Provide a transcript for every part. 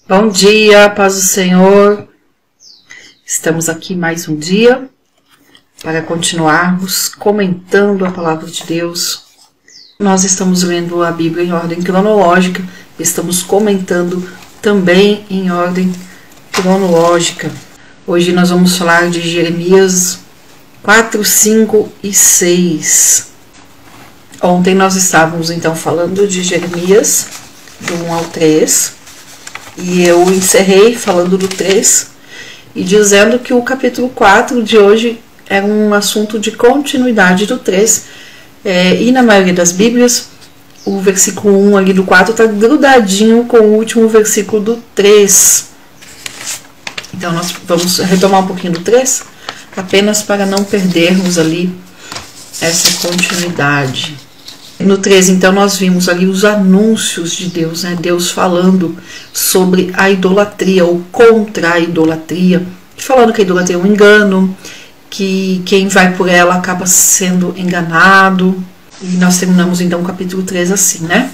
Bom dia, paz do Senhor. Estamos aqui mais um dia para continuarmos comentando a palavra de Deus. Nós estamos lendo a Bíblia em ordem cronológica, estamos comentando também em ordem cronológica. Hoje nós vamos falar de Jeremias 4, 5 e 6. Ontem nós estávamos então falando de Jeremias, do 1 ao 3. E eu encerrei falando do 3 e dizendo que o capítulo 4 de hoje era um assunto de continuidade do 3. E na maioria das Bíblias, o versículo 1 ali do 4 está grudadinho com o último versículo do 3. Então nós vamos retomar um pouquinho do 3, apenas para não perdermos ali essa continuidade. No 13, então, nós vimos ali os anúncios de Deus, né? Deus falando sobre a idolatria ou contra a idolatria, falando que a idolatria é um engano, que quem vai por ela acaba sendo enganado. E nós terminamos então o capítulo 3 assim, né?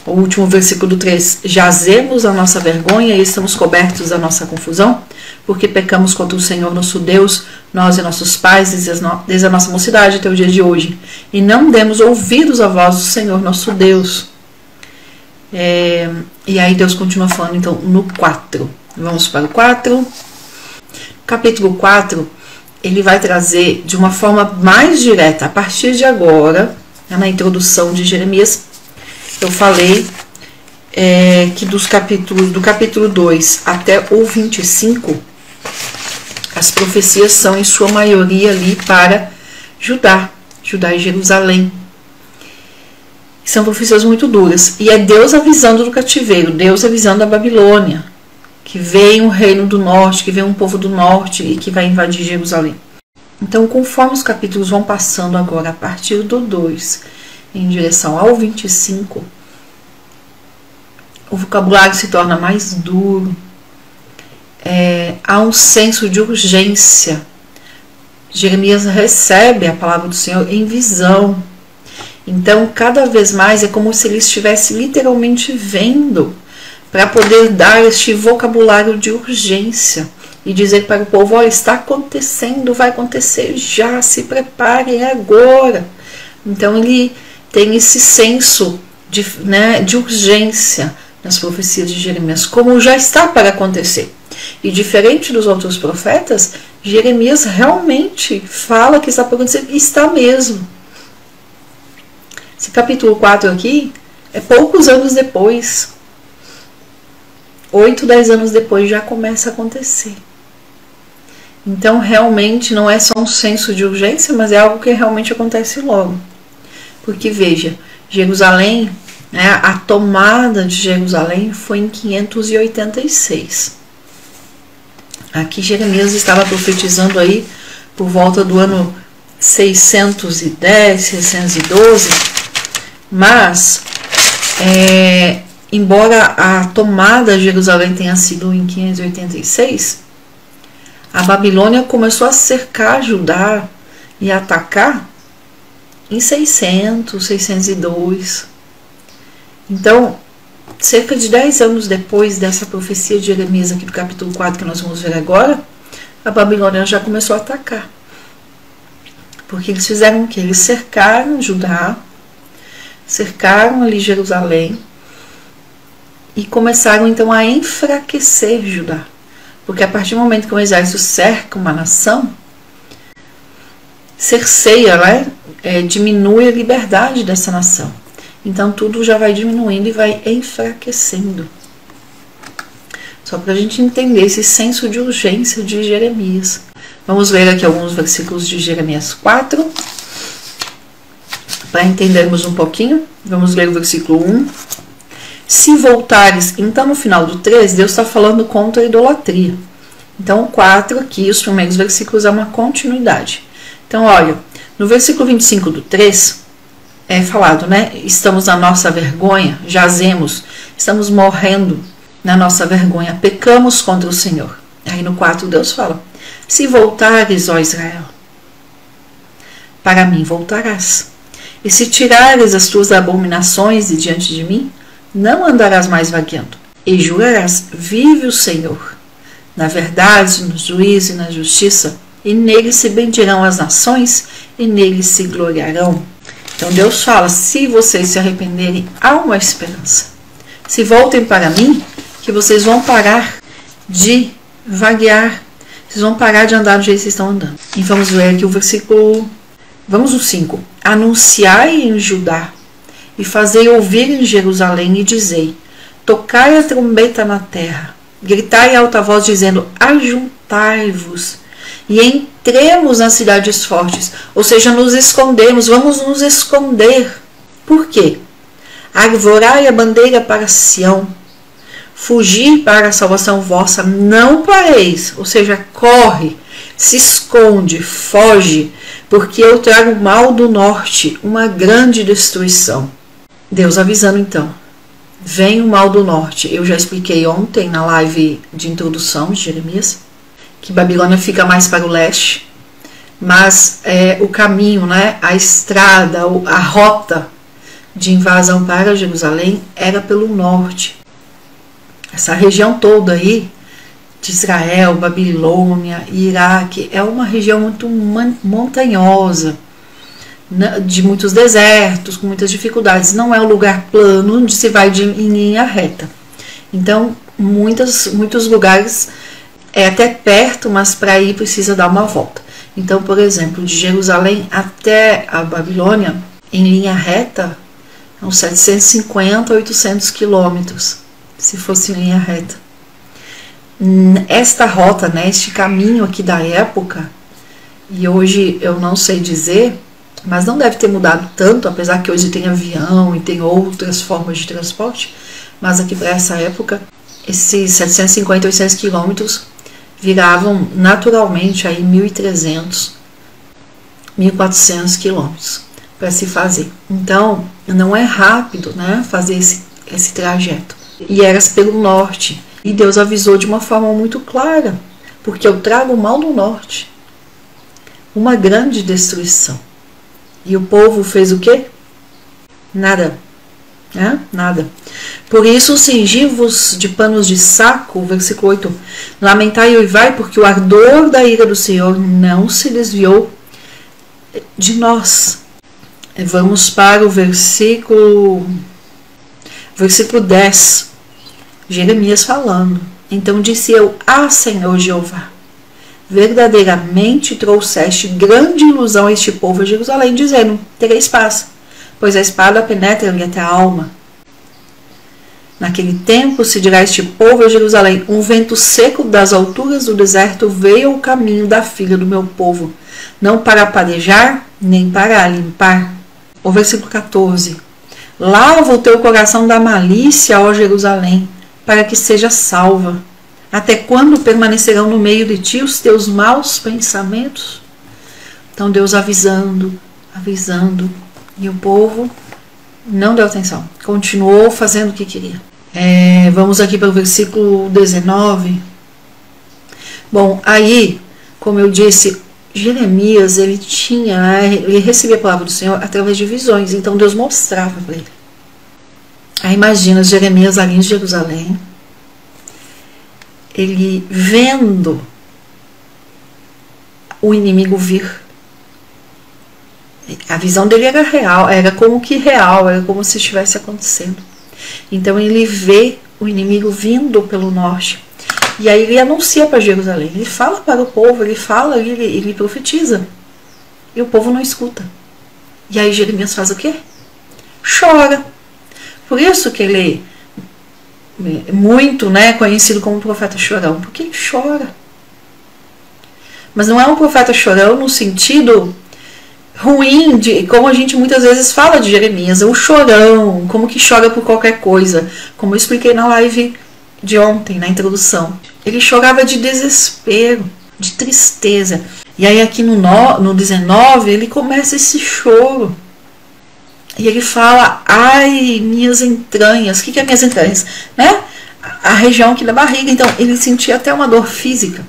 O último versículo do 3: jazemos a nossa vergonha e estamos cobertos da nossa confusão, porque pecamos contra o Senhor nosso Deus, nós e nossos pais, desde a nossa mocidade até o dia de hoje, e não demos ouvidos à voz do Senhor nosso Deus. E aí Deus continua falando então no 4. Vamos para o 4. Capítulo 4, ele vai trazer de uma forma mais direta, a partir de agora, na introdução de Jeremias, eu falei que do capítulo 2 até o 25, as profecias são em sua maioria ali para Judá e Jerusalém. São profecias muito duras. E é Deus avisando do cativeiro, Deus avisando a Babilônia, que vem um reino do norte, que vem um povo do norte e que vai invadir Jerusalém. Então, conforme os capítulos vão passando agora, a partir do 2, em direção ao 25, o vocabulário se torna mais duro. Há um senso de urgência. Jeremias recebe a palavra do Senhor em visão. Então, cada vez mais é como se ele estivesse literalmente vendo, para poder dar este vocabulário de urgência e dizer para o povo: olha, está acontecendo, vai acontecer já, se preparem agora. Então, ele tem esse senso de urgência nas profecias de Jeremias, como já está para acontecer. E diferente dos outros profetas, Jeremias realmente fala que está para acontecer, e está mesmo. Esse capítulo 4 aqui é poucos anos depois, 8, 10 anos depois já começa a acontecer. Então realmente não é só um senso de urgência, mas é algo que realmente acontece logo. Porque veja, Jerusalém, a tomada de Jerusalém foi em 586. Aqui Jeremias estava profetizando aí por volta do ano 610, 612, mas embora a tomada de Jerusalém tenha sido em 586, a Babilônia começou a cercar Judá e atacar em 600, 602. Então, cerca de 10 anos depois dessa profecia de Jeremias aqui do capítulo 4 que nós vamos ver agora, a Babilônia já começou a atacar. Porque eles fizeram o quê? Eles cercaram Judá, cercaram ali Jerusalém e começaram então a enfraquecer Judá. Porque a partir do momento que um exército cerca uma nação, cerceia, diminui a liberdade dessa nação. Então tudo já vai diminuindo e vai enfraquecendo. Só para a gente entender esse senso de urgência de Jeremias. Vamos ler aqui alguns versículos de Jeremias 4. Para entendermos um pouquinho, vamos ler o versículo 1. Se voltares, então no final do 3, Deus está falando contra a idolatria. Então o 4 aqui, os primeiros versículos, é uma continuidade. Então olha, no versículo 25 do 3, é falado, estamos na nossa vergonha, jazemos, estamos morrendo na nossa vergonha, pecamos contra o Senhor. Aí no 4 Deus fala: se voltares, ó Israel, para mim voltarás. E se tirares as tuas abominações de diante de mim, não andarás mais vagueando. E jurarás: vive o Senhor, na verdade, no juízo e na justiça, e nele se bendirão as nações, e nele se gloriarão. Então Deus fala: se vocês se arrependerem, há uma esperança. Se voltem para mim, que vocês vão parar de vaguear, vocês vão parar de andar do jeito que vocês estão andando. E vamos ler aqui o versículo, vamos no 5. Anunciai em Judá, e fazei ouvir em Jerusalém, e dizei: tocai a trombeta na terra, gritai em alta voz, dizendo: ajuntai-vos, e entremos nas cidades fortes. Ou seja, nos escondemos, vamos nos esconder. Por quê? Arvorai a bandeira para Sião, fugi para a salvação vossa, não pareis. Ou seja, corre, se esconde, foge, porque eu trago o mal do norte, uma grande destruição. Deus avisando então: vem o mal do norte. Eu já expliquei ontem na live de introdução de Jeremias que Babilônia fica mais para o leste, mas o caminho, né, a estrada, a rota de invasão para Jerusalém era pelo norte. Essa região toda aí de Israel, Babilônia, Iraque, é uma região muito montanhosa, de muitos desertos, com muitas dificuldades. Não é um lugar plano onde se vai em linha reta. Então, muitos lugares é até perto, mas para ir precisa dar uma volta. Então, por exemplo, de Jerusalém até a Babilônia, em linha reta, são 750 a 800 quilômetros, se fosse em linha reta. Esta rota, né, este caminho aqui da época, e hoje eu não sei dizer, mas não deve ter mudado tanto, apesar que hoje tem avião e tem outras formas de transporte, mas aqui para essa época, esses 750 a 800 quilômetros viravam naturalmente aí 1.300, 1.400 quilômetros para se fazer. Então, não é rápido, né, fazer esse trajeto. E era pelo norte. E Deus avisou de uma forma muito clara: porque eu trago o mal do norte, uma grande destruição. E o povo fez o quê? Nada. Nada. Por isso, cingi-vos de panos de saco, versículo 8. Lamentai e uivai, porque o ardor da ira do Senhor não se desviou de nós. Vamos para o versículo 10. Jeremias falando: então disse eu: Senhor Jeová, verdadeiramente trouxeste grande ilusão a este povo a Jerusalém, dizendo: tereis paz, pois a espada penetra-lhe até a alma. Naquele tempo se dirá a este povo a Jerusalém: um vento seco das alturas do deserto veio ao caminho da filha do meu povo, não para parejar, nem para limpar. O versículo 14. Lava o teu coração da malícia, ó Jerusalém, para que seja salva. Até quando permanecerão no meio de ti os teus maus pensamentos? Então Deus avisando, e o povo não deu atenção, continuou fazendo o que queria. Vamos aqui para o versículo 19. Bom, aí, como eu disse, Jeremias, ele recebia a palavra do Senhor através de visões, então Deus mostrava para ele. Aí imagina Jeremias ali em Jerusalém, ele vendo o inimigo vir. A visão dele era real, era como se estivesse acontecendo. Então ele vê o inimigo vindo pelo norte. E aí ele anuncia para Jerusalém, ele fala para o povo, ele profetiza. E o povo não escuta. E aí Jeremias faz o quê? Chora. Por isso que ele é muito, né, conhecido como profeta chorão, porque ele chora. Mas não é um profeta chorão no sentido ruim, como a gente muitas vezes fala de Jeremias, o chorão, como que chora por qualquer coisa, como eu expliquei na live de ontem, na introdução. Ele chorava de desespero, de tristeza. E aí aqui no 19, ele começa esse choro. E ele fala: ai, minhas entranhas. O que é minhas entranhas? Né? A região aqui da barriga. Então, ele sentia até uma dor física,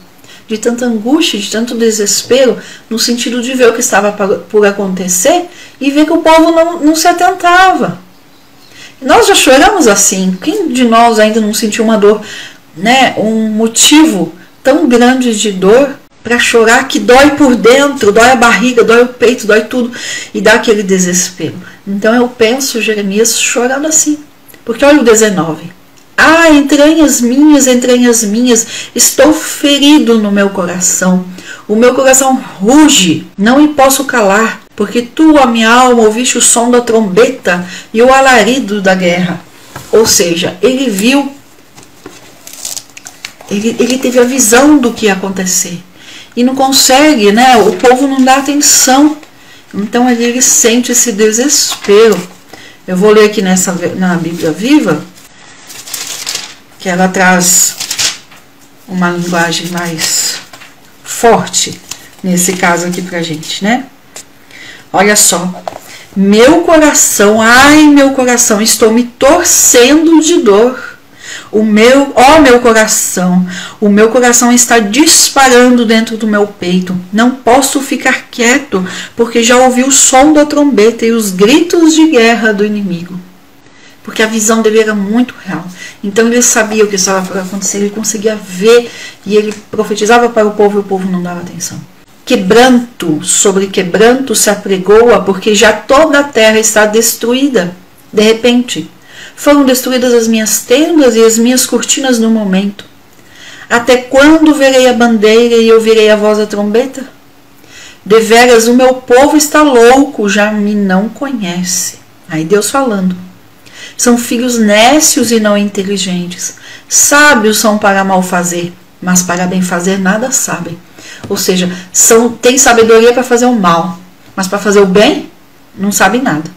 de tanta angústia, de tanto desespero, no sentido de ver o que estava por acontecer e ver que o povo não se atentava. Nós já choramos assim. Quem de nós ainda não sentiu uma dor, né? Um motivo tão grande de dor para chorar que dói por dentro, dói a barriga, dói o peito, dói tudo e dá aquele desespero. Então eu penso Jeremias chorando assim. Porque olha o 19. Ah, entranhas minhas, estou ferido no meu coração. O meu coração ruge, não me posso calar, porque tu, a minha alma, ouviste o som da trombeta e o alarido da guerra. Ou seja, ele viu, ele teve a visão do que ia acontecer. E não consegue, né? O povo não dá atenção. Então ele sente esse desespero. Eu vou ler aqui na Bíblia Viva, que ela traz uma linguagem mais forte, nesse caso aqui pra gente, né? Olha só. Meu coração, ai meu coração, estou me torcendo de dor. Meu coração está disparando dentro do meu peito. Não posso ficar quieto, porque já ouvi o som da trombeta e os gritos de guerra do inimigo. Porque a visão dele era muito real. Então ele sabia o que estava por acontecer, ele conseguia ver e ele profetizava para o povo e o povo não dava atenção. Quebranto sobre quebranto se apregoa, porque já toda a terra está destruída. De repente, foram destruídas as minhas tendas e as minhas cortinas no momento. Até quando verei a bandeira e ouvirei a voz da trombeta? Deveras, o meu povo está louco, já me não conhece. Aí Deus falando. São filhos nécios e não inteligentes. Sábios são para mal fazer, mas para bem fazer nada sabem. Ou seja, têm sabedoria para fazer o mal, mas para fazer o bem não sabem nada.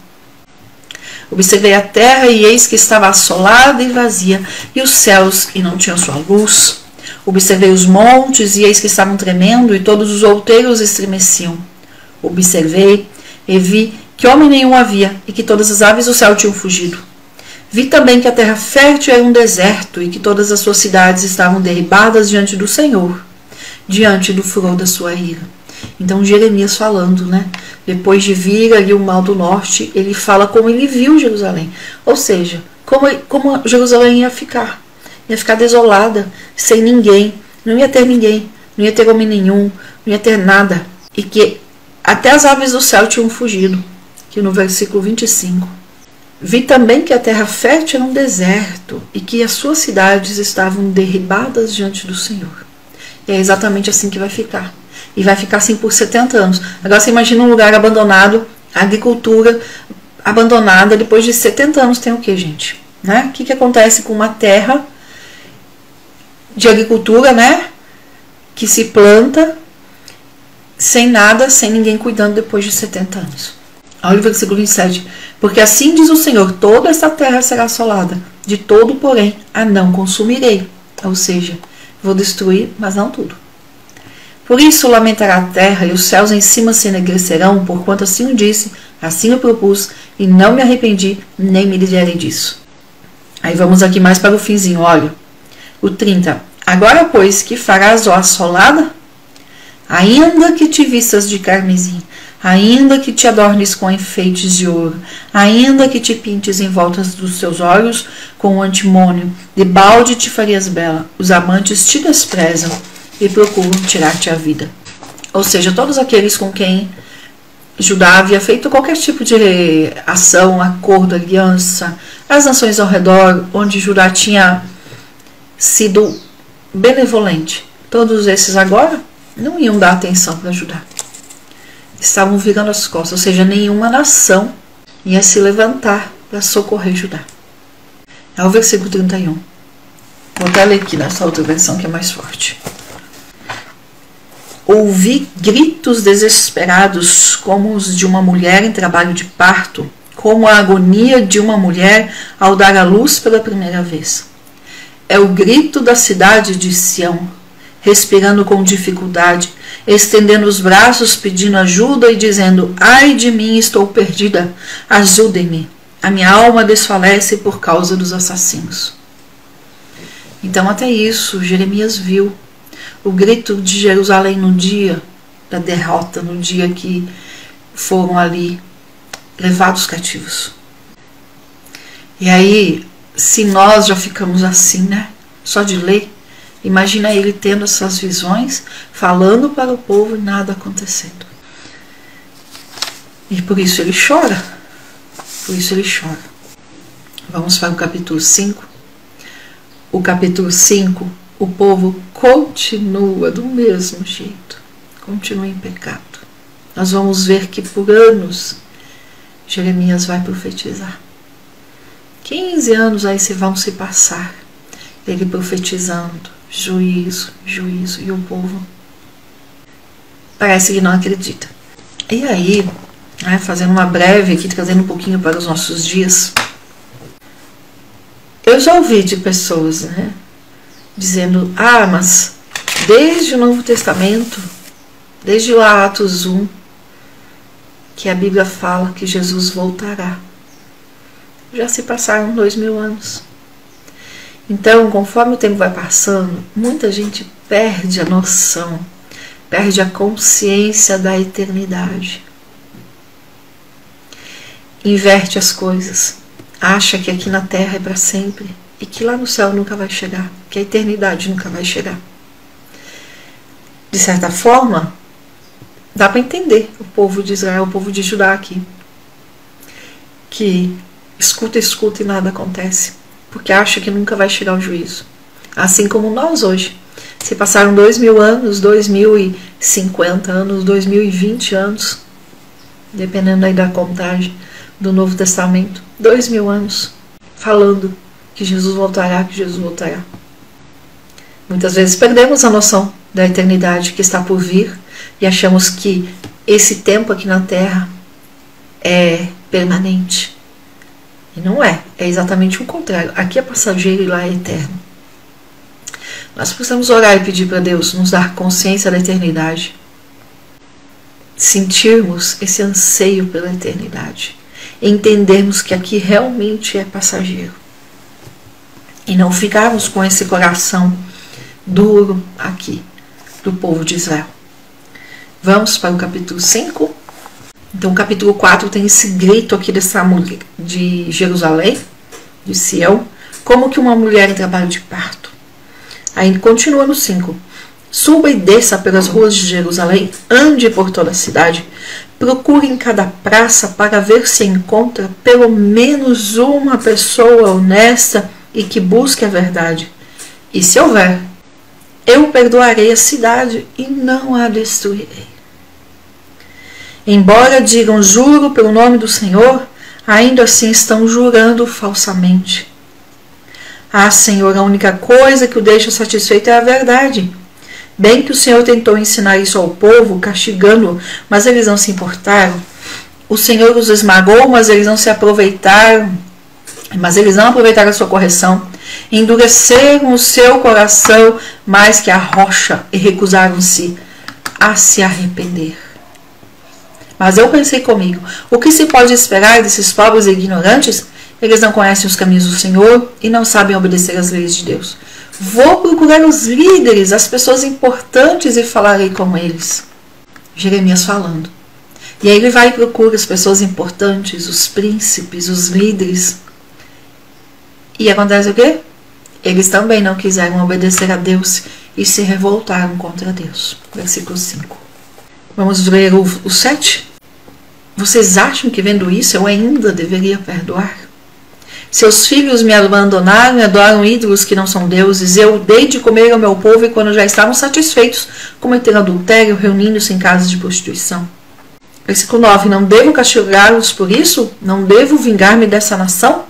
Observei a terra e eis que estava assolada e vazia, e os céus e não tinham sua luz. Observei os montes e eis que estavam tremendo, e todos os outeiros estremeciam. Observei e vi que homem nenhum havia, e que todas as aves do céu tinham fugido. Vi também que a terra fértil era um deserto, e que todas as suas cidades estavam derribadas diante do Senhor, diante do furor da sua ira. Então Jeremias falando, né? Depois de vir ali o mal do norte, ele fala como ele viu Jerusalém. Ou seja, como Jerusalém ia ficar desolada, sem ninguém, não ia ter homem nenhum, não ia ter nada. E que até as aves do céu tinham fugido, que no versículo 25. Vi também que a terra fértil era um deserto, e que as suas cidades estavam derribadas diante do Senhor. E é exatamente assim que vai ficar. E vai ficar assim por 70 anos. Agora você imagina um lugar abandonado, a agricultura abandonada, depois de 70 anos tem o que, gente? Né? O que acontece com uma terra de agricultura, né? Que se planta sem nada, sem ninguém cuidando depois de 70 anos. Olha o versículo 27. Porque assim diz o Senhor, toda esta terra será assolada, de todo, porém, a não consumirei. Ou seja, vou destruir, mas não tudo. Por isso lamentará a terra, e os céus em cima se enegrecerão, porquanto assim o disse, assim o propus, e não me arrependi, nem me desviarei disso. Aí vamos aqui mais para o finzinho, olha. O 30. Agora, pois, que farás, ó assolada? Ainda que te vistas de carmesim, ainda que te adornes com enfeites de ouro, ainda que te pintes em voltas dos teus olhos com o antimônio, de balde te farias bela, os amantes te desprezam e procuram tirar-te a vida. Ou seja, todos aqueles com quem Judá havia feito qualquer tipo de ação, acordo, aliança, as nações ao redor, onde Judá tinha sido benevolente, todos esses agora não iam dar atenção para Judá. Estavam virando as costas, ou seja, nenhuma nação ia se levantar para socorrer Judá. É o versículo 31. Vou até ler aqui nessa outra versão que é mais forte. Ouvi gritos desesperados como os de uma mulher em trabalho de parto, como a agonia de uma mulher ao dar à luz pela primeira vez. É o grito da cidade de Sião, respirando com dificuldade, estendendo os braços pedindo ajuda e dizendo, ai de mim, estou perdida, ajudem-me, a minha alma desfalece por causa dos assassinos. Então até isso Jeremias viu o grito de Jerusalém no dia da derrota, no dia que foram ali levados cativos. E aí, se nós já ficamos assim, né? Só de ler, imagina ele tendo essas visões, falando para o povo e nada acontecendo. E por isso ele chora. Por isso ele chora. Vamos para o capítulo 5. O capítulo 5, o povo continua do mesmo jeito. Continua em pecado. Nós vamos ver que por anos Jeremias vai profetizar. 15 anos aí vão se passar. Ele profetizando. Juízo, juízo. E o povo parece que não acredita. E aí, né, fazendo uma breve aqui, trazendo um pouquinho para os nossos dias, eu já ouvi de pessoas, né, dizendo, mas desde o Novo Testamento, desde lá Atos 1, que a Bíblia fala que Jesus voltará. Já se passaram 2000 anos. Então, conforme o tempo vai passando, muita gente perde a noção, perde a consciência da eternidade. Inverte as coisas. Acha que aqui na terra é para sempre e que lá no céu nunca vai chegar, que a eternidade nunca vai chegar. De certa forma, dá para entender o povo de Israel, o povo de Judá aqui, que escuta e nada acontece, porque acha que nunca vai chegar o juízo. Assim como nós hoje. Se passaram 2000 anos, 2050 anos, 2020 anos, dependendo aí da contagem do Novo Testamento, 2000 anos, falando que Jesus voltará, que Jesus voltará. Muitas vezes perdemos a noção da eternidade que está por vir e achamos que esse tempo aqui na Terra é permanente. E não é, é exatamente o contrário. Aqui é passageiro e lá é eterno. Nós precisamos orar e pedir para Deus nos dar consciência da eternidade, sentirmos esse anseio pela eternidade, entendermos que aqui realmente é passageiro e não ficarmos com esse coração duro aqui do povo de Israel. Vamos para o capítulo 5. Então o capítulo 4 tem esse grito aqui dessa mulher de Jerusalém, de Sião, como que uma mulher em trabalho de parto. Aí continua no 5. Suba e desça pelas ruas de Jerusalém, ande por toda a cidade, procure em cada praça para ver se encontra pelo menos uma pessoa honesta e que busque a verdade. E se houver, eu perdoarei a cidade e não a destruirei. Embora digam juro pelo nome do Senhor, ainda assim estão jurando falsamente. Senhor, a única coisa que o deixa satisfeito é a verdade. Bem que o Senhor tentou ensinar isso ao povo, castigando-o, mas eles não se importaram. O Senhor os esmagou, mas eles não se aproveitaram. Mas eles não aproveitaram a sua correção. Endureceram o seu coração mais que a rocha e recusaram-se a se arrepender. Mas eu pensei comigo, o que se pode esperar desses pobres e ignorantes? Eles não conhecem os caminhos do Senhor e não sabem obedecer às leis de Deus. Vou procurar os líderes, as pessoas importantes e falarei com eles. Jeremias falando. E aí ele vai e procura as pessoas importantes, os príncipes, os líderes. E acontece o quê? Eles também não quiseram obedecer a Deus e se revoltaram contra Deus. Versículo 5. Vamos ler o 7? Vocês acham que vendo isso eu ainda deveria perdoar? Seus filhos me abandonaram e adoram ídolos que não são deuses. Eu dei de comer ao meu povo e quando já estavam satisfeitos, cometeram adultério, reunindo-se em casas de prostituição. Versículo 9. Não devo castigá-los por isso? Não devo vingar-me dessa nação?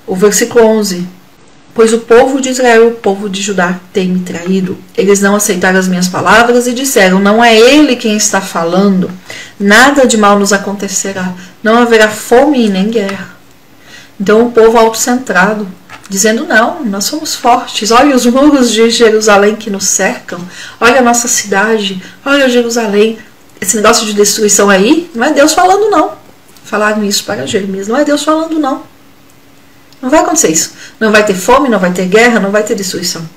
O versículo 11. Pois o povo de Israel e o povo de Judá têm me traído. Eles não aceitaram as minhas palavras e disseram, não é ele quem está falando. Nada de mal nos acontecerá. Não haverá fome e nem guerra. Então o povo autocentrado, dizendo, não, nós somos fortes. Olha os muros de Jerusalém que nos cercam. Olha a nossa cidade. Olha Jerusalém. Esse negócio de destruição aí, não é Deus falando não. Falaram isso para Jeremias. Não é Deus falando não. Não vai acontecer isso. Não vai ter fome, não vai ter guerra, não vai ter destruição.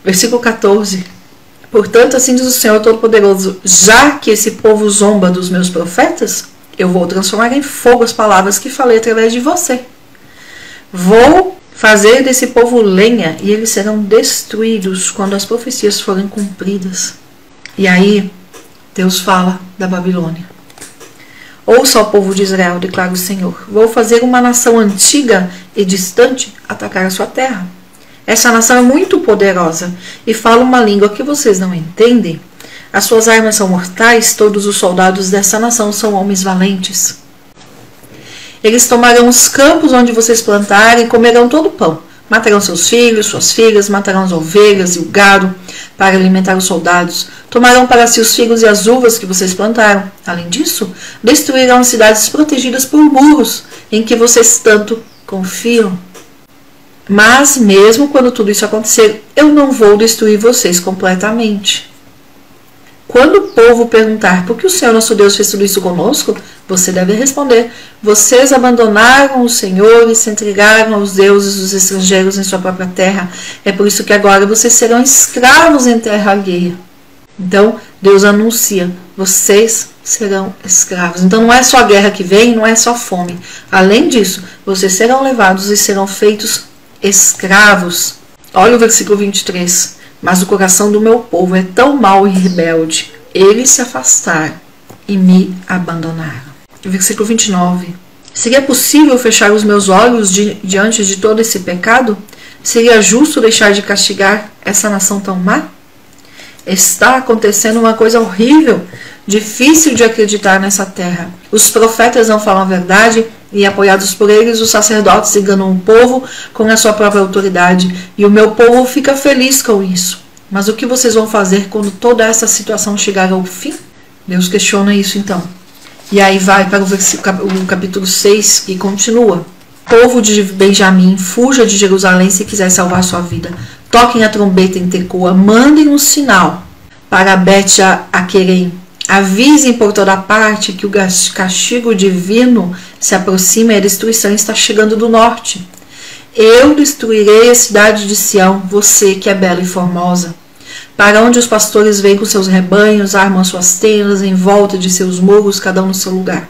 Versículo 14. Portanto, assim diz o Senhor Todo-Poderoso, já que esse povo zomba dos meus profetas, eu vou transformar em fogo as palavras que falei através de você. Vou fazer desse povo lenha e eles serão destruídos quando as profecias forem cumpridas. E aí Deus fala da Babilônia. Ouça, ó povo de Israel, declara o Senhor. Vou fazer uma nação antiga e distante atacar a sua terra. Essa nação é muito poderosa e fala uma língua que vocês não entendem. As suas armas são mortais, todos os soldados dessa nação são homens valentes. Eles tomarão os campos onde vocês plantarem e comerão todo o pão. Matarão seus filhos, suas filhas, matarão as ovelhas e o gado para alimentar os soldados. Tomarão para si os figos e as uvas que vocês plantaram. Além disso, destruirão as cidades protegidas por muros em que vocês tanto confiam. Mas, mesmo quando tudo isso acontecer, eu não vou destruir vocês completamente. Quando o povo perguntar por que o Senhor nosso Deus fez tudo isso conosco, você deve responder: vocês abandonaram o Senhor e se entregaram aos deuses dos estrangeiros em sua própria terra. É por isso que agora vocês serão escravos em terra alheia. Então, Deus anuncia: vocês serão escravos. Então, não é só a guerra que vem, não é só fome. Além disso, vocês serão levados e serão feitos escravos. Olha o versículo 23. Mas o coração do meu povo é tão mau e rebelde. Eles se afastaram e me abandonaram. Versículo 29. Seria possível fechar os meus olhos diante de todo esse pecado? Seria justo deixar de castigar essa nação tão má? Está acontecendo uma coisa horrível, difícil de acreditar nessa terra. Os profetas não falam a verdade e, apoiados por eles, os sacerdotes enganam o povo com a sua própria autoridade, e o meu povo fica feliz com isso. Mas o que vocês vão fazer quando toda essa situação chegar ao fim? Deus questiona isso então. E aí vai para o capítulo 6 e continua. Povo de Benjamim, fuja de Jerusalém se quiser salvar sua vida. Toquem a trombeta em Tecoa, mandem um sinal para Bet-Aquerem. Avisem por toda parte que o castigo divino se aproxima e a destruição está chegando do norte. Eu destruirei a cidade de Sião, você que é bela e formosa. Para onde os pastores vêm com seus rebanhos, armam suas tendas em volta de seus muros, cada um no seu lugar.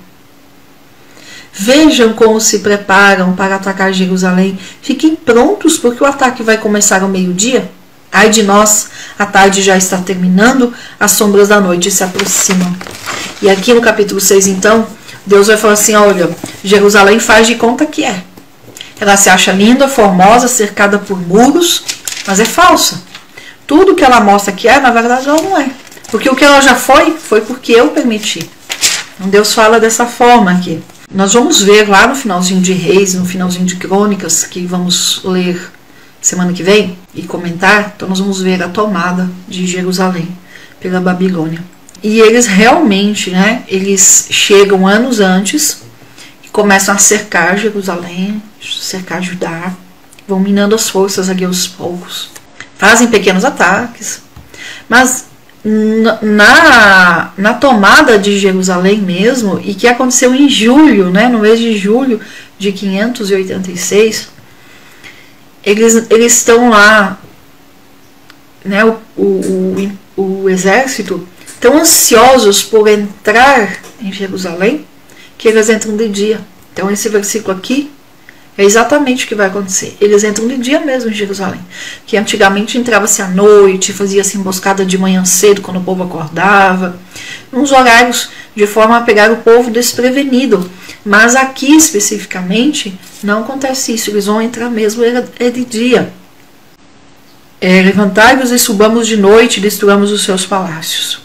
Vejam como se preparam para atacar Jerusalém. Fiquem prontos, porque o ataque vai começar ao meio-dia. Ai de nós, a tarde já está terminando, as sombras da noite se aproximam. E aqui no capítulo 6, então, Deus vai falar assim: olha, Jerusalém faz de conta que é. Ela se acha linda, formosa, cercada por muros, mas é falsa. Tudo que ela mostra que é, na verdade, ela não é. Porque o que ela já foi porque eu permiti. Então Deus fala dessa forma aqui. Nós vamos ver lá no finalzinho de Reis, no finalzinho de Crônicas, que vamos ler semana que vem e comentar. Então nós vamos ver a tomada de Jerusalém pela Babilônia. E eles realmente, né, eles chegam anos antes e começam a cercar Jerusalém, cercar Judá, vão minando as forças ali aos poucos. Fazem pequenos ataques, mas na tomada de Jerusalém mesmo, e que aconteceu em julho, né, no mês de julho de 586, eles estão lá, né, o exército, tão ansiosos por entrar em Jerusalém, que eles entram de dia. Então esse versículo aqui é exatamente o que vai acontecer. Eles entram de dia mesmo em Jerusalém, que antigamente entrava-se à noite, fazia-se emboscada de manhã cedo, quando o povo acordava, uns horários de forma a pegar o povo desprevenido. Mas aqui especificamente não acontece isso, eles vão entrar mesmo, é de dia. Levantai-vos e subamos de noite e destruamos os seus palácios.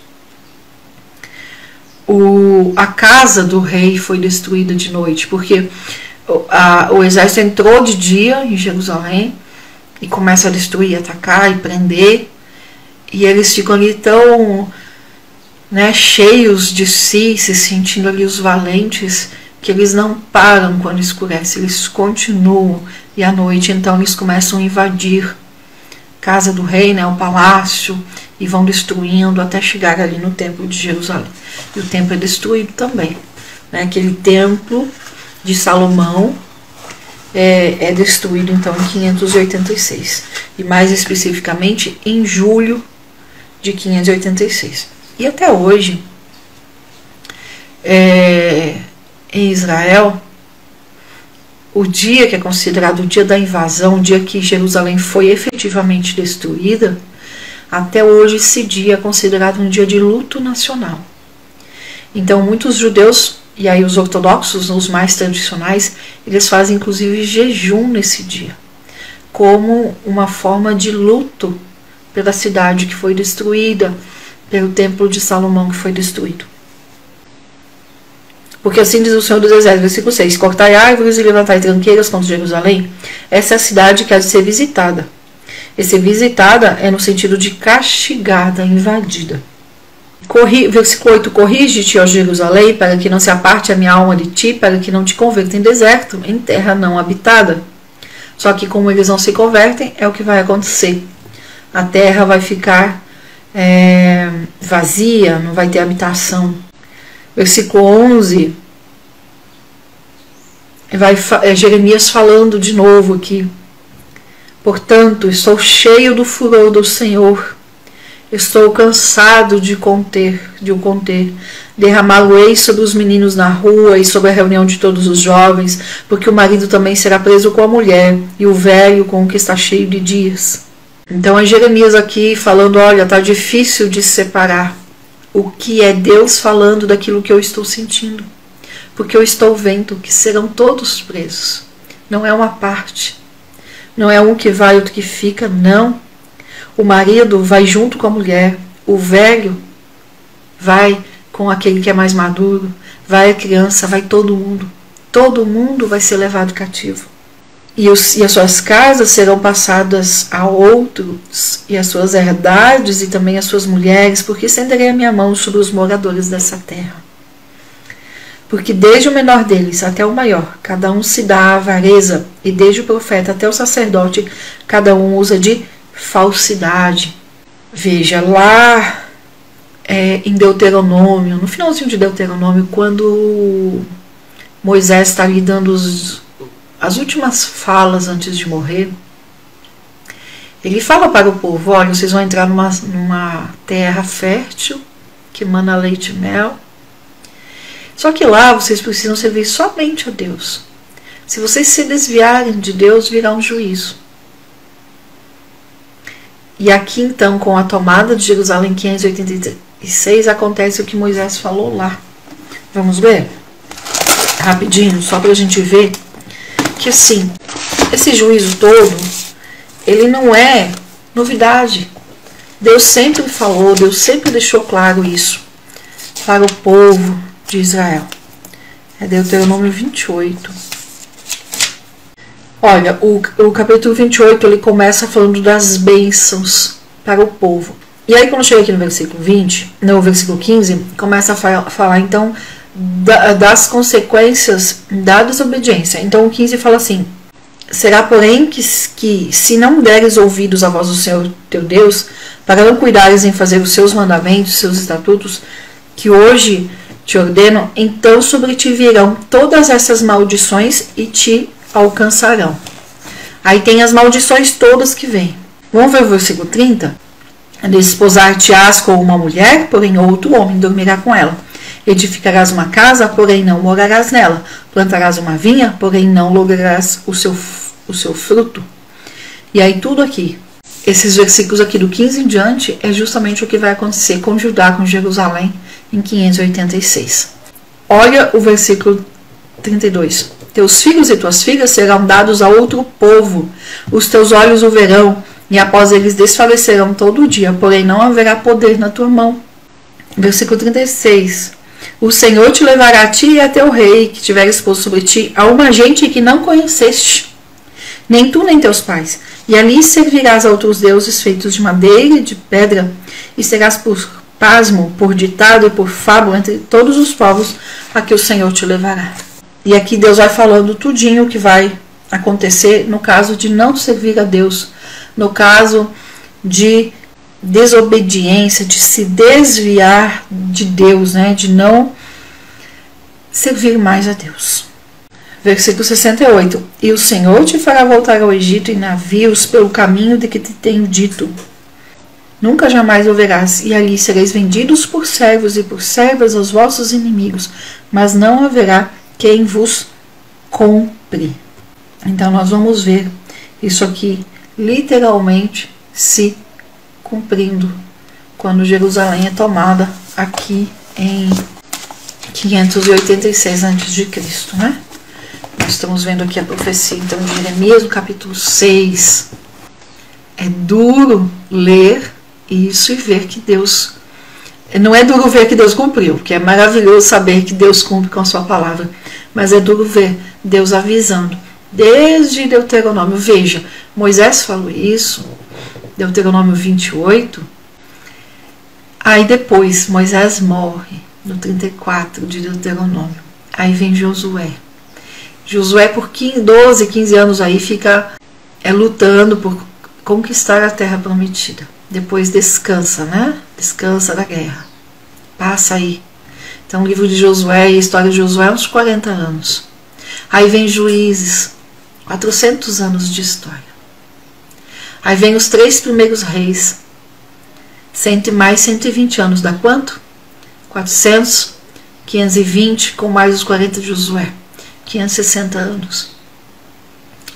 A casa do rei foi destruída de noite, porque o exército entrou de dia em Jerusalém e começa a destruir, atacar e prender, e eles ficam ali tão, né, cheios de si, se sentindo ali os valentes, que eles não param quando escurece, eles continuam, e à noite então eles começam a invadir a casa do rei, né, o palácio, e vão destruindo até chegar ali no templo de Jerusalém. E o templo é destruído também, né, aquele templo de Salomão é destruído então em 586, e mais especificamente em julho de 586. E até hoje, em Israel, o dia que é considerado o dia da invasão, o dia que Jerusalém foi efetivamente destruída, até hoje esse dia é considerado um dia de luto nacional. Então muitos judeus, e aí os ortodoxos, os mais tradicionais, eles fazem inclusive jejum nesse dia, como uma forma de luto pela cidade que foi destruída, pelo templo de Salomão que foi destruído. Porque assim diz o Senhor dos Exércitos, versículo 6, cortai árvores e levantai tranqueiras contra Jerusalém. Essa é a cidade que há de ser visitada. Esse visitada é no sentido de castigada, invadida. Versículo 8, corrige-te, ó Jerusalém, para que não se aparte a minha alma de ti, para que não te converta em deserto, em terra não habitada. Só que como eles não se convertem, é o que vai acontecer. A terra vai ficar vazia, não vai ter habitação. Versículo 11, Jeremias falando de novo aqui. Portanto, estou cheio do furor do Senhor, estou cansado de o conter. Derramá-lo-ei sobre os meninos na rua e sobre a reunião de todos os jovens, porque o marido também será preso com a mulher, e o velho com o que está cheio de dias. Então é Jeremias aqui falando, olha, está difícil de separar o que é Deus falando daquilo que eu estou sentindo, porque eu estou vendo que serão todos presos, não é uma parte, não é um que vai, outro que fica, não. O marido vai junto com a mulher, o velho vai com aquele que é mais maduro, vai a criança, vai todo mundo vai ser levado cativo. E as suas casas serão passadas a outros, e as suas herdades e também as suas mulheres, porque estenderei a minha mão sobre os moradores dessa terra. Porque desde o menor deles até o maior, cada um se dá à avareza, e desde o profeta até o sacerdote, cada um usa de falsidade. Veja, lá em Deuteronômio, no finalzinho de Deuteronômio, quando Moisés está lhe dando as últimas falas antes de morrer, ele fala para o povo, olha, vocês vão entrar numa terra fértil, que mana leite e mel, só que lá vocês precisam servir somente a Deus. Se vocês se desviarem de Deus, virá um juízo. E aqui então, com a tomada de Jerusalém em 586, acontece o que Moisés falou lá. Vamos ver? Rapidinho, só para a gente ver que assim, esse juízo todo, ele não é novidade. Deus sempre falou, Deus sempre deixou claro isso para o povo de Israel. É Deuteronômio 28. Olha, o capítulo 28, ele começa falando das bênçãos para o povo. E aí quando chega aqui no versículo 20, no versículo 15, começa a falar então das consequências da desobediência. Então o 15 fala assim, será porém que se não deres ouvidos à voz do Senhor teu Deus, para não cuidares em fazer os seus mandamentos, seus estatutos, que hoje te ordeno, então sobre ti virão todas essas maldições e te alcançarão. Aí tem as maldições todas que vêm. Vamos ver o versículo 30? Desposar-te-ás com uma mulher, porém outro homem dormirá com ela. Edificarás uma casa, porém não morarás nela. Plantarás uma vinha, porém não lograrás o seu fruto. E aí tudo aqui, esses versículos aqui do 15 em diante, é justamente o que vai acontecer com Judá, com Jerusalém, em 586. Olha o versículo 32. Teus filhos e tuas filhas serão dados a outro povo, os teus olhos o verão, e após eles desfalecerão todo dia, porém não haverá poder na tua mão. Versículo 36. O Senhor te levará a ti e a teu rei, que tiver exposto sobre ti, a uma gente que não conheceste, nem tu nem teus pais, e ali servirás a outros deuses feitos de madeira e de pedra, e serás por pasmo, por ditado e por fábula entre todos os povos a que o Senhor te levará. E aqui Deus vai falando tudinho o que vai acontecer no caso de não servir a Deus, no caso de desobediência, de se desviar de Deus, né? De não servir mais a Deus. Versículo 68. E o Senhor te fará voltar ao Egito em navios pelo caminho de que te tenho dito. Nunca jamais o verás, e ali sereis vendidos por servos e por servas aos vossos inimigos, mas não haverá quem vos compre. Então nós vamos ver isso aqui literalmente se cumprindo quando Jerusalém é tomada aqui em 586 a.C., né? Nós estamos vendo aqui a profecia então de Jeremias, no capítulo 6. É duro ler isso e ver que Deus... Não é duro ver que Deus cumpriu, porque é maravilhoso saber que Deus cumpre com a sua palavra, mas é duro ver Deus avisando. Desde Deuteronômio, veja, Moisés falou isso, Deuteronômio 28, aí depois Moisés morre, no 34 de Deuteronômio, aí vem Josué. Josué por 12, 15 anos aí fica lutando por conquistar a terra prometida. Depois descansa, né? Descansa da guerra. Passa aí. Então o livro de Josué e a história de Josué uns 40 anos. Aí vem Juízes, 400 anos de história. Aí vem os 3 primeiros reis, mais 120 anos, dá quanto? 400, 520, com mais os 40 de Josué, 560 anos.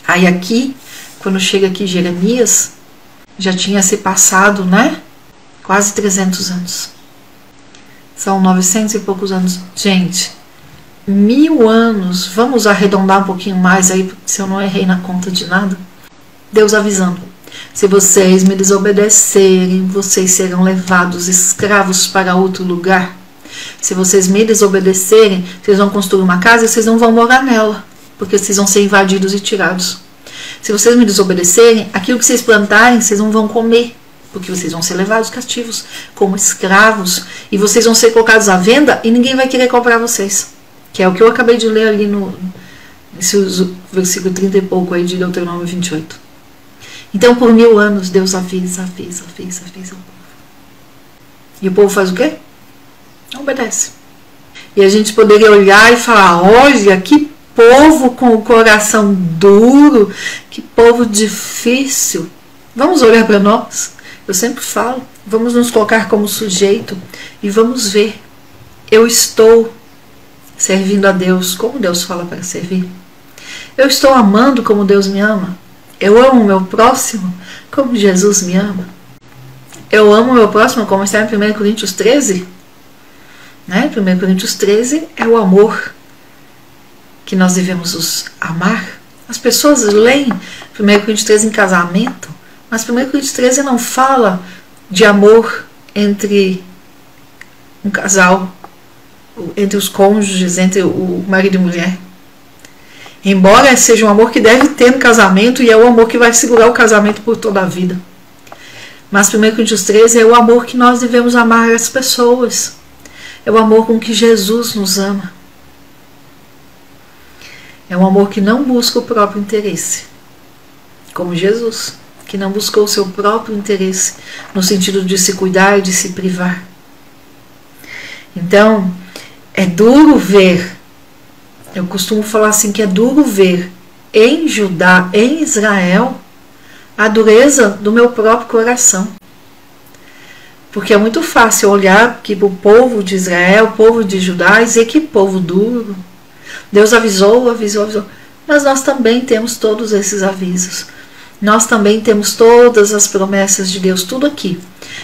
Aí aqui, quando chega aqui Jeremias, já tinha se passado, né? Quase 300 anos. São 900 e poucos anos. Gente, 1000 anos, vamos arredondar um pouquinho mais aí, se eu não errei na conta de nada. Deus avisando: se vocês me desobedecerem, vocês serão levados escravos para outro lugar. Se vocês me desobedecerem, vocês vão construir uma casa e vocês não vão morar nela, porque vocês vão ser invadidos e tirados. Se vocês me desobedecerem, aquilo que vocês plantarem, vocês não vão comer, porque vocês vão ser levados cativos como escravos, e vocês vão ser colocados à venda e ninguém vai querer comprar vocês. Que é o que eu acabei de ler ali nesse versículo 30 e pouco aí de Deuteronômio 28. Então, por 1000 anos, Deus avisa o povo. E o povo faz o quê? Não obedece. E a gente poderia olhar e falar: olha, que povo com o coração duro, que povo difícil. Vamos olhar para nós. Eu sempre falo, vamos nos colocar como sujeito e vamos ver. Eu estou servindo a Deus como Deus fala para servir. Eu estou amando como Deus me ama. Eu amo o meu próximo como Jesus me ama. Eu amo o meu próximo como está em 1 Coríntios 13. Né? 1 Coríntios 13 é o amor que nós devemos amar. As pessoas leem 1 Coríntios 13 em casamento, mas 1 Coríntios 13 não fala de amor entre um casal, entre os cônjuges, entre o marido e mulher. Embora seja um amor que deve ter no casamento, e é o amor que vai segurar o casamento por toda a vida. Mas 1 Coríntios 13 é o amor que nós devemos amar as pessoas. É o amor com que Jesus nos ama. É um amor que não busca o próprio interesse, como Jesus, que não buscou o seu próprio interesse, no sentido de se cuidar e de se privar. Então, é duro ver, eu costumo falar assim, que é duro ver em Judá, em Israel, a dureza do meu próprio coração. Porque é muito fácil olhar aqui para o povo de Israel, o povo de Judá, e dizer que povo duro. Deus avisou. Mas nós também temos todos esses avisos. Nós também temos todas as promessas de Deus, tudo aqui.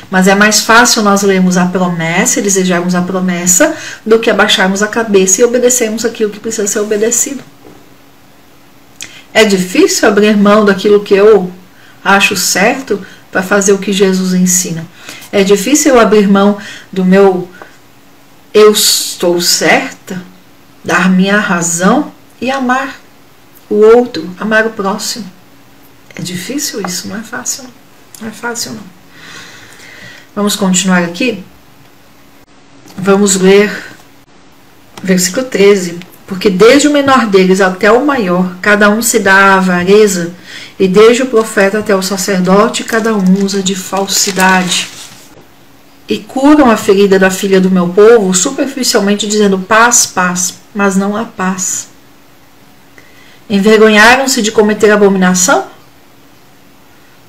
Mas é mais fácil nós lermos a promessa e desejarmos a promessa do que abaixarmos a cabeça e obedecermos aquilo que precisa ser obedecido. É difícil abrir mão daquilo que eu acho certo para fazer o que Jesus ensina. É difícil eu abrir mão do meu eu estou certa, dar minha razão e amar o outro, amar o próximo. É difícil isso, não é fácil não. Não é fácil não. Vamos continuar aqui? Vamos ler versículo 13. Porque desde o menor deles até o maior, cada um se dá à avareza, e desde o profeta até o sacerdote, cada um usa de falsidade. E curam a ferida da filha do meu povo, superficialmente dizendo paz, paz, mas não há paz. Envergonharam-se de cometer abominação?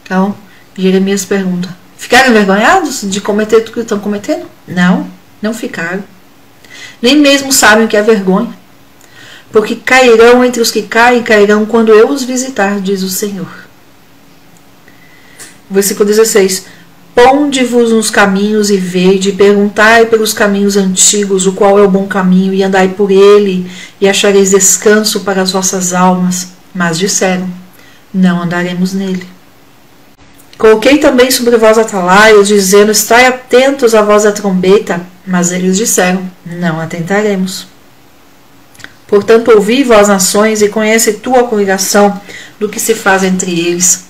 Então, Jeremias pergunta, ficaram envergonhados de cometer tudo que estão cometendo? Não, não ficaram. Nem mesmo sabem o que é vergonha. porque cairão entre os que caem, cairão quando eu os visitar, diz o Senhor. Versículo 16. Ponde-vos nos caminhos e vede, perguntai pelos caminhos antigos, o qual é o bom caminho, e andai por ele, e achareis descanso para as vossas almas. Mas disseram, não andaremos nele. Coloquei também sobre vós atalaios, dizendo, estai atentos à voz da trombeta. Mas eles disseram, não atentaremos. Portanto, ouvi, vós nações, e conhece tua congregação do que se faz entre eles.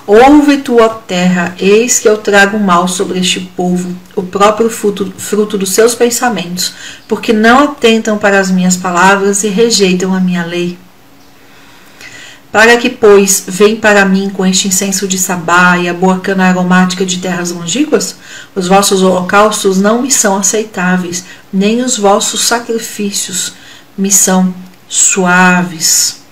Ouve tua terra, eis que eu trago mal sobre este povo, o próprio fruto dos seus pensamentos, porque não atentam para as minhas palavras e rejeitam a minha lei. Para que, pois, vem para mim com este incenso de Sabá e a boa cana aromática de terras longínquas? Os vossos holocaustos não me são aceitáveis, nem os vossos sacrifícios me são suaves.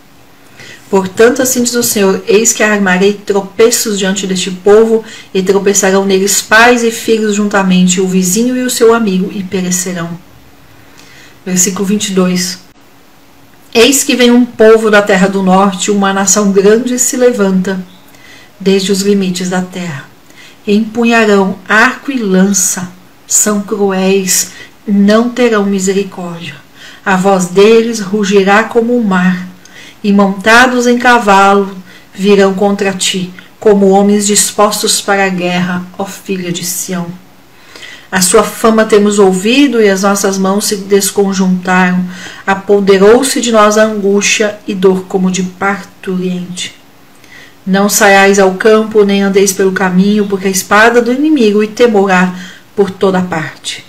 Portanto, assim diz o Senhor, eis que armarei tropeços diante deste povo, e tropeçarão neles pais e filhos juntamente, o vizinho e o seu amigo, e perecerão. Versículo 22. Eis que vem um povo da terra do norte, uma nação grande se levanta, desde os limites da terra. Empunharão arco e lança, são cruéis, não terão misericórdia. A voz deles rugirá como o mar, e montados em cavalo virão contra ti, como homens dispostos para a guerra, ó filha de Sião. A sua fama temos ouvido e as nossas mãos se desconjuntaram. Apoderou-se de nós a angústia e dor como de parturiente. Não saiais ao campo, nem andeis pelo caminho, porque a espada do inimigo e temor há por toda parte.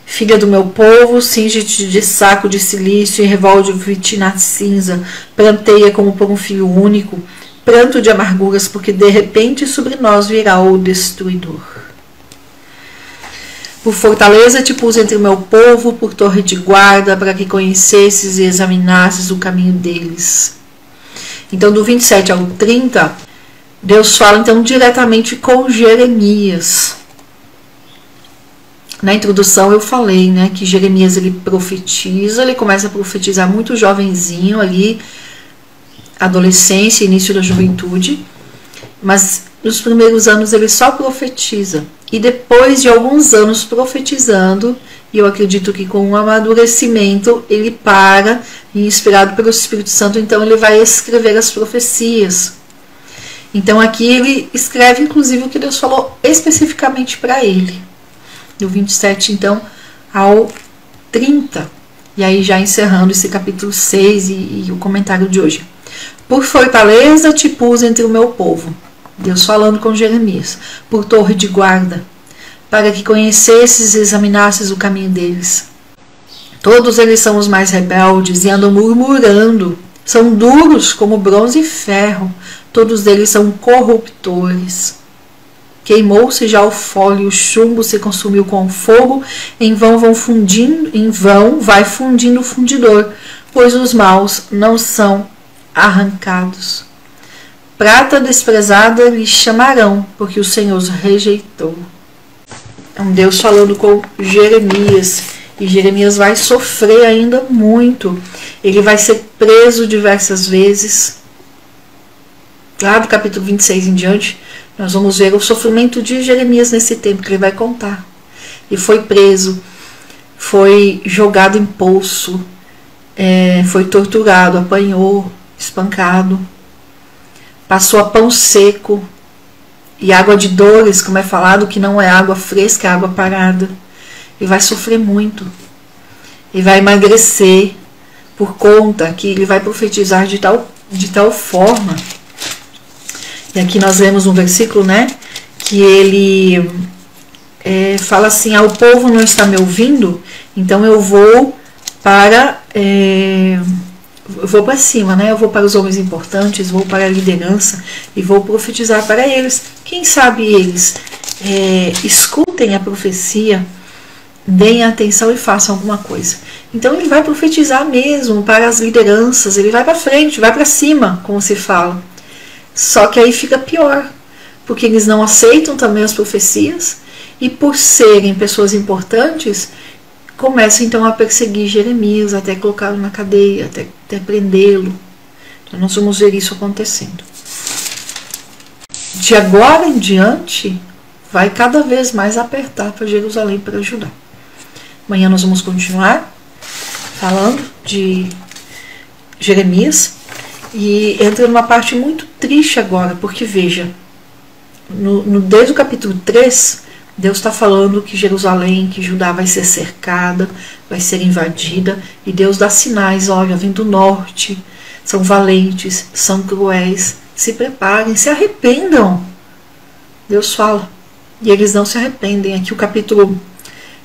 Filha do meu povo, cinge-te de saco de cilício e revolve-te na cinza, pranteia como por um filho único, pranto de amarguras, porque de repente sobre nós virá o destruidor. Por fortaleza te pus entre o meu povo, por torre de guarda, para que conhecesses e examinasses o caminho deles. Então, do 27 ao 30, Deus fala então diretamente com Jeremias. Na introdução eu falei, né, que Jeremias ele profetiza, ele começa a profetizar muito jovenzinho ali, adolescência, início da juventude, mas nos primeiros anos ele só profetiza. E depois de alguns anos profetizando, e eu acredito que com um amadurecimento, ele para, e inspirado pelo Espírito Santo, então ele vai escrever as profecias. Então aqui ele escreve inclusive o que Deus falou especificamente para ele. Do 27 então ao 30. E aí já encerrando esse capítulo 6 e o comentário de hoje. Por fortaleza te pus entre o meu povo. Deus falando com Jeremias. Por torre de guarda, para que conhecesses e examinasses o caminho deles. Todos eles são os mais rebeldes e andam murmurando. São duros como bronze e ferro. Todos eles são corruptores. Queimou-se já o fólio, o chumbo se consumiu com o fogo, em vão vai fundindo o fundidor, pois os maus não são arrancados. Prata desprezada lhe chamarão, porque o Senhor os rejeitou. É um Deus falando com Jeremias, e Jeremias vai sofrer ainda muito. Ele vai ser preso diversas vezes. Lá do capítulo 26 em diante, nós vamos ver o sofrimento de Jeremias nesse tempo que ele vai contar. Ele foi preso, foi jogado em poço, foi torturado, apanhou, espancado, passou a pão seco e água de dores, como é falado, que não é água fresca, é água parada. Ele vai sofrer muito. Ele vai emagrecer por conta que ele vai profetizar de tal forma. E aqui nós lemos um versículo, né, que ele fala assim, o povo não está me ouvindo, então eu vou para cima, né, eu vou para os homens importantes, vou para a liderança e vou profetizar para eles. Quem sabe eles escutem a profecia, deem atenção e façam alguma coisa. Então ele vai profetizar mesmo para as lideranças, ele vai para frente, vai para cima, como se fala. Só que aí fica pior, porque eles não aceitam também as profecias, e por serem pessoas importantes, começa então a perseguir Jeremias, até colocá-lo na cadeia, até prendê-lo. Então nós vamos ver isso acontecendo. De agora em diante, vai cada vez mais apertar para Jerusalém, para Judá. Amanhã nós vamos continuar falando de Jeremias e entra numa parte muito triste agora, porque veja, desde o capítulo 3, Deus está falando que Jerusalém, que Judá vai ser cercada, vai ser invadida, e Deus dá sinais, olha, vem do norte, são valentes, são cruéis, se preparem, se arrependam. Deus fala, e eles não se arrependem. Aqui o capítulo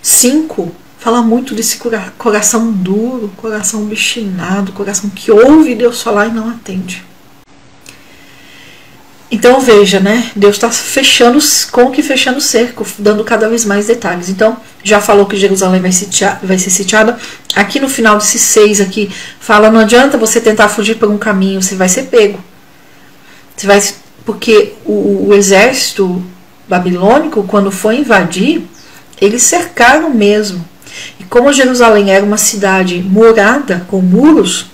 5 fala muito desse coração duro, coração obstinado, coração que ouve Deus falar e não atende. Então veja, né? Deus está fechando o cerco, dando cada vez mais detalhes. Então, já falou que Jerusalém vai ser sitiada. Aqui no final desse 6 aqui, fala, não adianta você tentar fugir por um caminho, você vai ser pego. Porque o exército babilônico, quando foi invadir, eles cercaram mesmo. E como Jerusalém era uma cidade murada, com muros,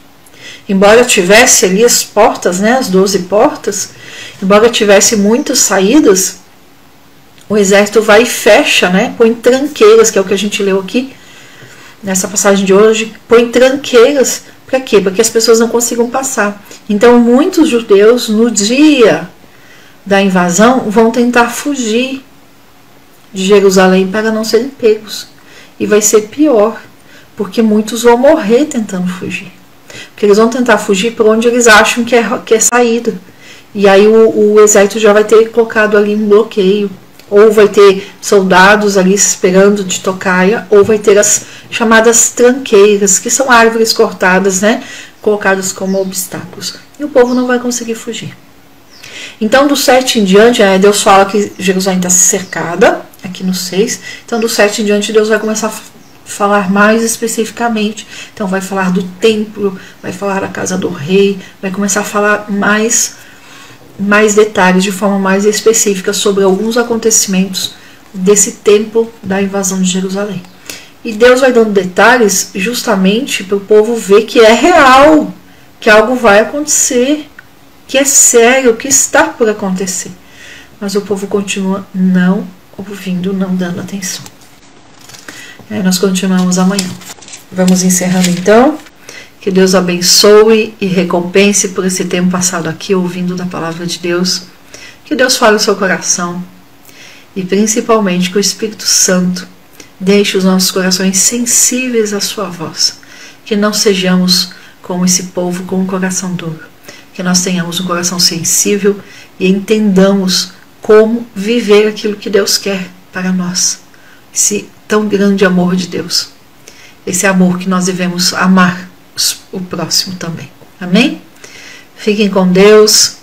embora tivesse ali as portas, né, as 12 portas, embora tivesse muitas saídas, o exército vai e fecha, né, põe tranqueiras, que é o que a gente leu aqui, nessa passagem de hoje, põe tranqueiras, para quê? Para que as pessoas não consigam passar. Então muitos judeus, no dia da invasão, vão tentar fugir de Jerusalém para não serem pegos. E vai ser pior, porque muitos vão morrer tentando fugir. Porque eles vão tentar fugir por onde eles acham que é saída. E aí o exército já vai ter colocado ali um bloqueio. Ou vai ter soldados ali esperando de tocaia, ou vai ter as chamadas tranqueiras, que são árvores cortadas, né, colocadas como obstáculos. E o povo não vai conseguir fugir. Então, do 7 em diante, Deus fala que Jerusalém está cercada, aqui no 6. Então, do 7 em diante, Deus vai começar a falar mais especificamente. Então, vai falar do templo, vai falar da casa do rei, vai começar a falar mais detalhes, de forma mais específica, sobre alguns acontecimentos desse tempo da invasão de Jerusalém. E Deus vai dando detalhes justamente para o povo ver que é real, que algo vai acontecer, que é sério, que está por acontecer. Mas o povo continua não ouvindo, não dando atenção. Nós continuamos amanhã. Vamos encerrando então. Que Deus abençoe e recompense por esse tempo passado aqui ouvindo da palavra de Deus. Que Deus fale o seu coração. E principalmente que o Espírito Santo deixe os nossos corações sensíveis à sua voz. Que não sejamos como esse povo com um coração duro. Que nós tenhamos um coração sensível e entendamos como viver aquilo que Deus quer para nós. Esse tão grande amor de Deus. Esse amor que nós devemos amar o próximo também. Amém? Fiquem com Deus.